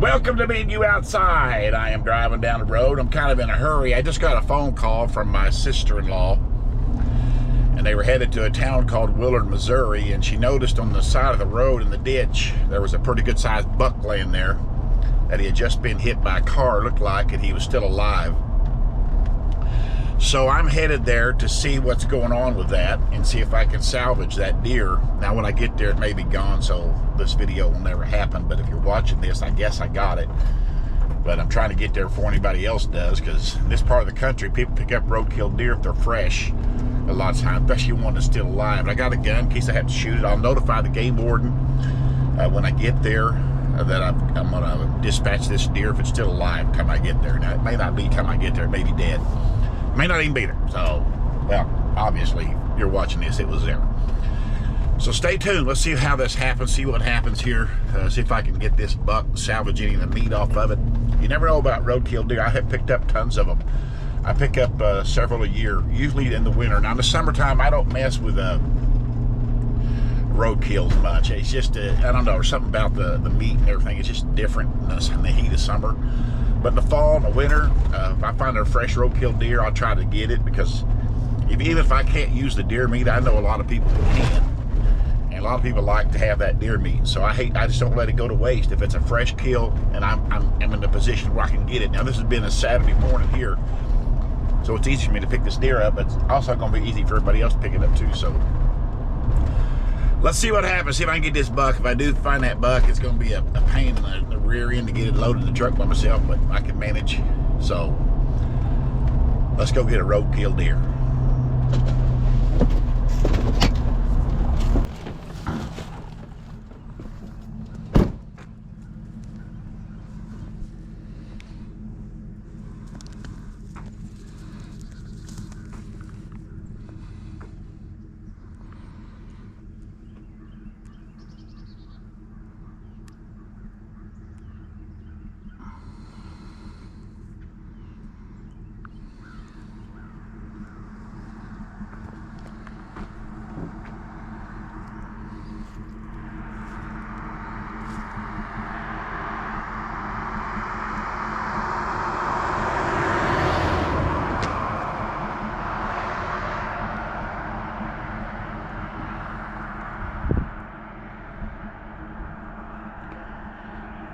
Welcome to Meet You Outside. I am driving down the road. I'm kind of in a hurry. I just got a phone call from my sister-in-law, and they were headed to a town called Willard, Missouri, and she noticed on the side of the road in the ditch there was a pretty good-sized buck laying there that he had just been hit by a car, looked like, and he was still alive. So I'm headed there to see what's going on with that and see if I can salvage that deer. Now when I get there it may be gone, so this video will never happen, but if you're watching this, I guess I got it. But I'm trying to get there before anybody else does, because in this part of the country people pick up roadkill deer if they're fresh a lot of times, especially one that's still alive. I got a gun in case I have to shoot it. I'll notify the game warden when I get there that I'm going to dispatch this deer if it's still alive come I get there. Now it may not be come I get there, it may be dead. May not even be there. So, well, obviously, you're watching this, it was there. So stay tuned. Let's see how this happens, see what happens here. See if I can get this buck, salvage any of the meat off of it. You never know about roadkill deer. I have picked up tons of them. I pick up several a year, usually in the winter. Now, in the summertime, I don't mess with roadkills much. It's just, I don't know, there's something about the meat and everything. It's just different in the heat of summer. But in the fall and the winter, if I find a fresh roadkill deer, I'll try to get it, because even if I can't use the deer meat, I know a lot of people who can. And a lot of people like to have that deer meat. So I just don't let it go to waste. If it's a fresh kill and I'm in the position where I can get it. Now this has been a Saturday morning here, so it's easy for me to pick this deer up, but it's also going to be easy for everybody else to pick it up too. So let's see what happens, see if I can get this buck. If I do find that buck, it's going to be a pain in the rear end to get it loaded in the truck by myself, but I can manage. So let's go get a roadkill deer.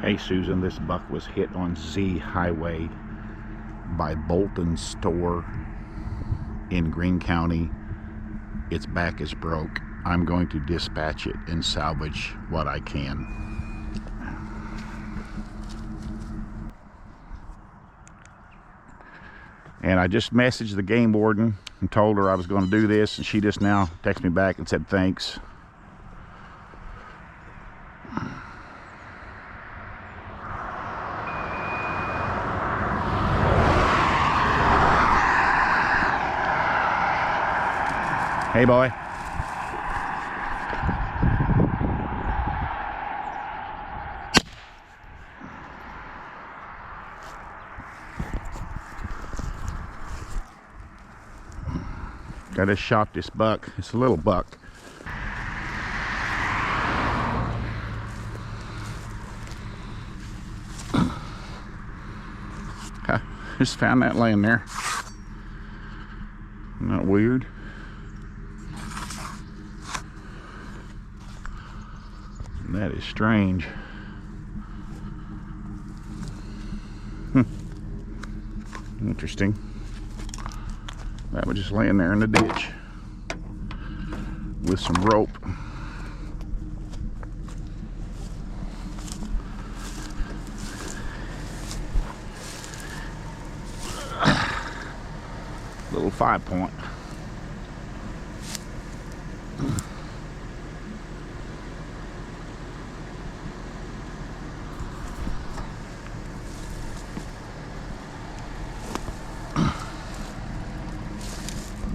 Hey Susan, this buck was hit on Z Highway by Bolton Store in Greene County. Its back is broke. I'm going to dispatch it and salvage what I can. And I just messaged the game warden and told her I was going to do this, and she just now texted me back and said thanks. Hey, boy. I just shot this buck. It's a little buck. I just found that laying there. Isn't that weird? That is strange. Interesting. That was just laying there in the ditch with some rope. Little 5-point.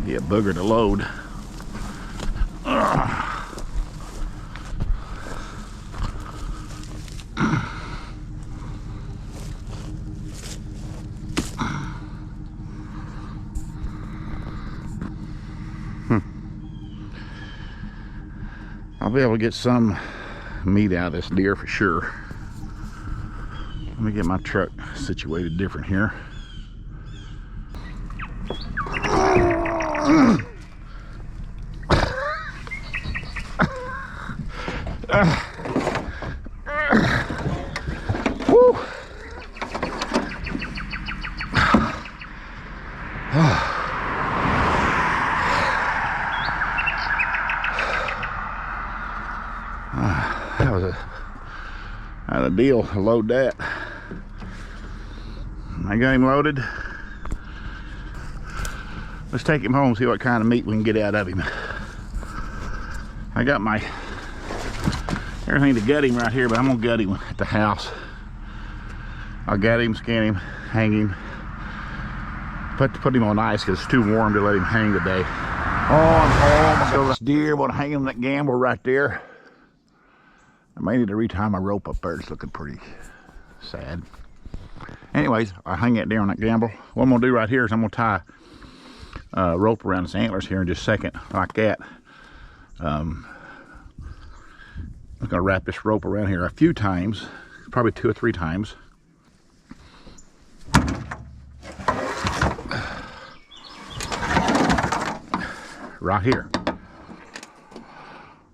Be a booger to load. I'll be able to get some meat out of this deer for sure. Let me get my truck situated different here. Woo. That was a deal to load that. I got him loaded. Let's take him home, see what kind of meat we can get out of him. I got my everything to gut him right here, but I'm gonna gut him at the house. I'll gut him, skin him, hang him. Put him on ice because it's too warm to let him hang today. So this deer, we'll hang him that gamble right there. I may need to retie my rope up there. It's looking pretty sad. Anyways, I'll hang that deer on that gamble. What I'm gonna do right here is I'm gonna tie rope around his antlers here in just a second, like that. I'm gonna wrap this rope around here a few times, probably 2 or 3 times. Right here.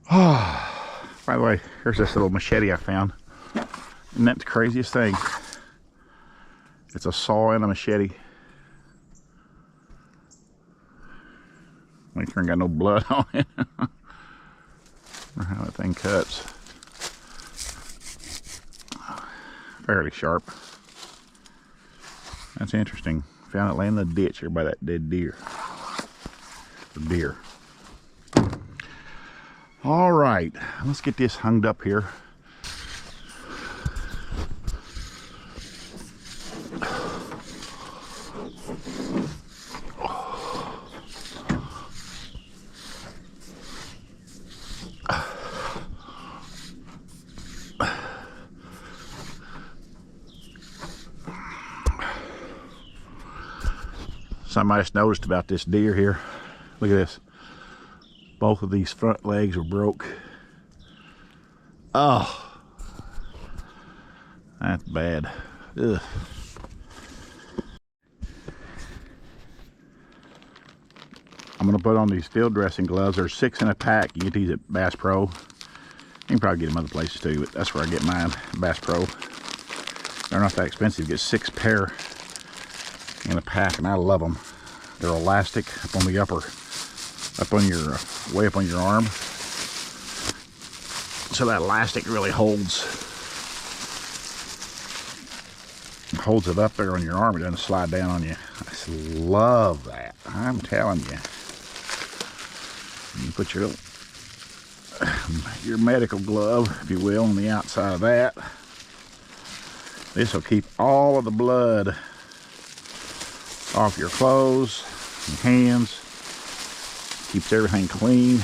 By the way, here's this little machete I found. Isn't that the craziest thing? It's a saw and a machete. Make sure I ain't got no blood on it. Or how that thing cuts. Fairly sharp. That's interesting. Found it laying in the ditch here by that dead deer. All right, let's get this hung up here. Something I just noticed about this deer here. Look at this. Both of these front legs are broke. Oh, that's bad. Ugh. I'm gonna put on these field dressing gloves. There's 6 in a pack. You get these at Bass Pro. You can probably get them other places too, but that's where I get mine, Bass Pro. They're not that expensive. You get 6 pair in a pack, and I love them. They're elastic up on the upper, up on your, way up on your arm. So that elastic really holds it up there on your arm. It doesn't slide down on you. I just love that. I'm telling you. You put your medical glove, if you will, on the outside of that. This will keep all of the blood off your clothes and hands. Keeps everything clean.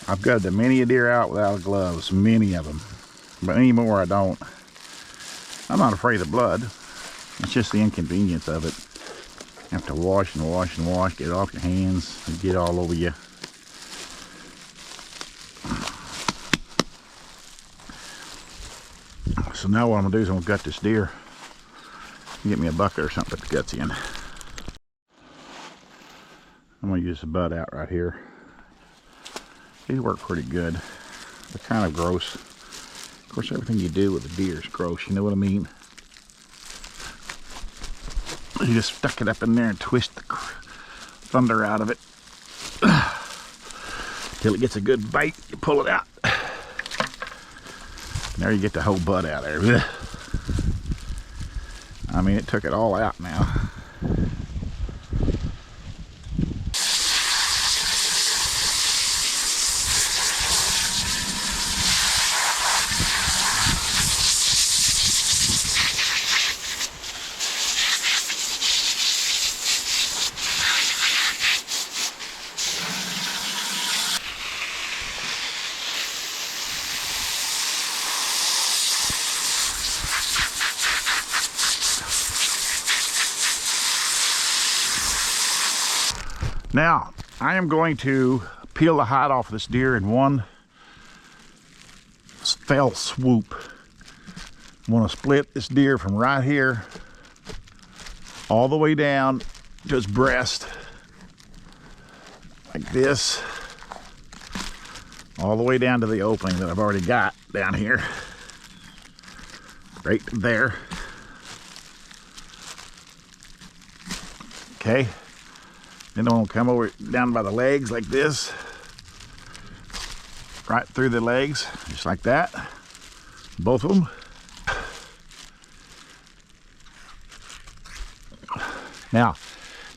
I've gutted many a deer out without gloves, many of them. But anymore I don't. I'm not afraid of blood. It's just the inconvenience of it. You have to wash and wash and wash, get it off your hands, and get all over you. So now what I'm gonna do is I'm gonna gut this deer. Get me a bucket or something to put the guts in. I'm gonna use the butt out right here. These work pretty good. They're kind of gross. Of course, everything you do with a deer is gross, you know what I mean? You just stuck it up in there and twist the thunder out of it. Till it gets a good bite, you pull it out. There you get the whole butt out there. I mean, it took it all out now. Now, I am going to peel the hide off this deer in one fell swoop. I'm gonna split this deer from right here all the way down to his breast, like this, all the way down to the opening that I've already got down here, right there. Okay, then I'm gonna come over down by the legs like this, right through the legs, just like that, both of them. Now,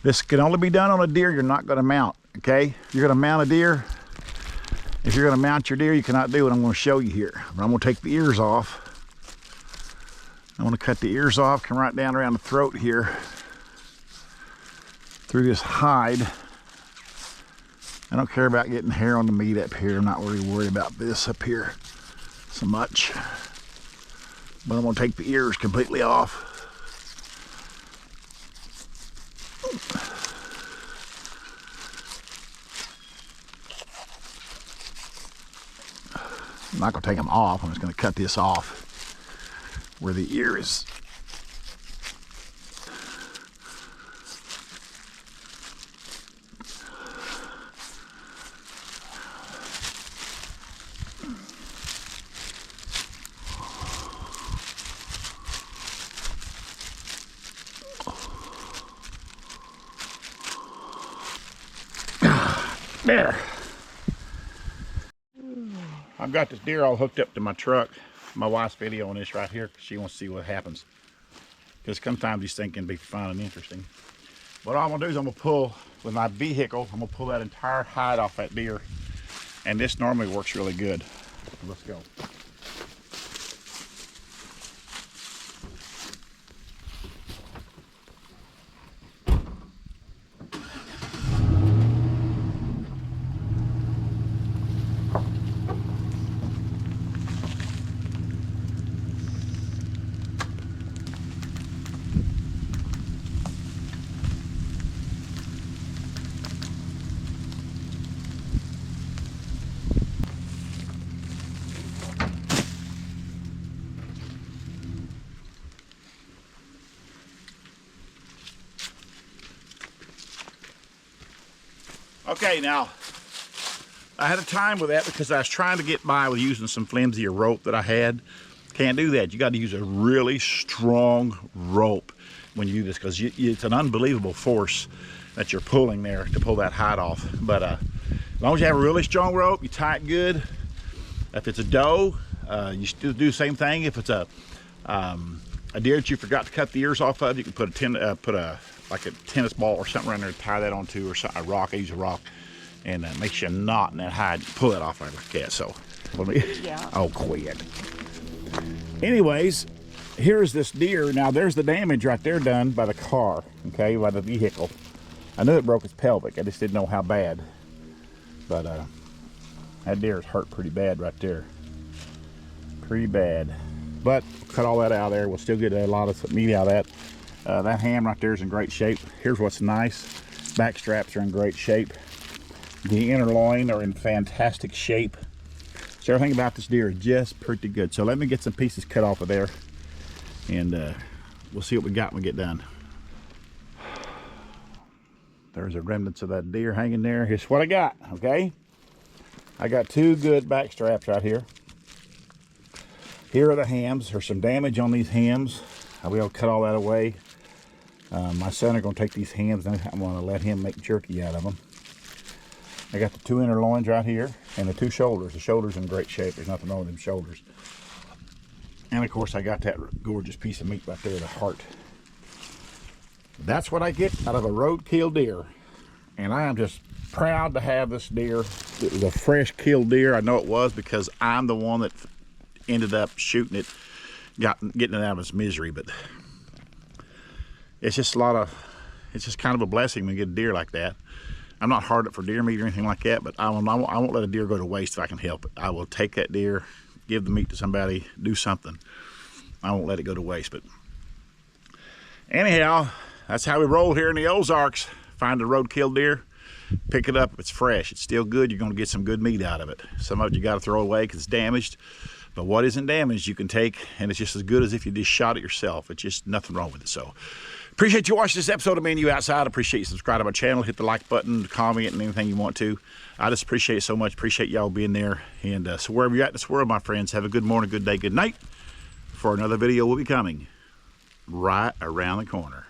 this can only be done on a deer you're not gonna mount, okay? If you're gonna mount a deer, if you're gonna mount your deer, you cannot do what I'm gonna show you here. But I'm gonna take the ears off. I'm gonna cut the ears off, come right down around the throat here, through this hide. I don't care about getting hair on the meat up here. I'm not really worried about this up here so much. But I'm gonna take the ears completely off. I'm not gonna take them off. I'm just gonna cut this off where the ear is. There. I've got this deer all hooked up to my truck. My wife's videoing this right here because she wants to see what happens. Because sometimes these things can be fun and interesting. What I'm gonna do is I'm gonna pull with my vehicle. I'm gonna pull that entire hide off that deer, and this normally works really good. Let's go. Okay, now I had a time with that because I was trying to get by with using some flimsier rope that I had. Can't do that. You got to use a really strong rope when you do this because it's an unbelievable force that you're pulling there to pull that hide off. But as long as you have a really strong rope, you tie it good. If it's a doe, you still do the same thing. If it's a deer that you forgot to cut the ears off of, you can put like a tennis ball or something around there to tie that onto, or something, a rock. I use a rock, and makes you a knot in that hide. Pull it off like that. So, let me. Yeah. Oh, quit. Anyways, here's this deer. Now, there's the damage right there done by the car. Okay, by the vehicle. I knew it broke its pelvic. I just didn't know how bad. But that deer is hurt pretty bad right there. Pretty bad. But cut all that out of there. We'll still get a lot of meat out of that. That ham right there is in great shape. Here's what's nice. Back straps are in great shape. The inner loin are in fantastic shape. So everything about this deer is just pretty good. So let me get some pieces cut off of there, and we'll see what we got when we get done. There's the remnants of that deer hanging there. Here's what I got, okay? I got two good back straps right here. Here are the hams. There's some damage on these hams. I will cut all that away. My son is going to take these hams and I'm going to let him make jerky out of them. I got the two inner loins right here and the two shoulders. The shoulders in great shape. There's nothing wrong with them shoulders. And of course I got that gorgeous piece of meat right there, the heart. That's what I get out of a roadkill deer. And I am just proud to have this deer. It was a fresh killed deer. I know it was because I'm the one that ended up shooting it, getting it out of its misery. But it's just it's just kind of a blessing when you get a deer like that. I'm not hard up for deer meat or anything like that, but I won't let a deer go to waste if I can help it. I will take that deer, give the meat to somebody, do something. I won't let it go to waste. But anyhow, that's how we roll here in the Ozarks. Find a roadkill deer, Pick it up. It's fresh. It's still good. You're going to get some good meat out of it. Some of it you got to throw away because it's damaged. But what isn't damaged, you can take, and it's just as good as if you just shot it yourself. It's just nothing wrong with it. So, appreciate you watching this episode of Me and You Outside. Appreciate you subscribing to my channel. Hit the like button, comment, and anything you want to. I just appreciate it so much. Appreciate y'all being there. And so wherever you're at in this world, my friends, have a good morning, good day, good night. For another video will be coming right around the corner.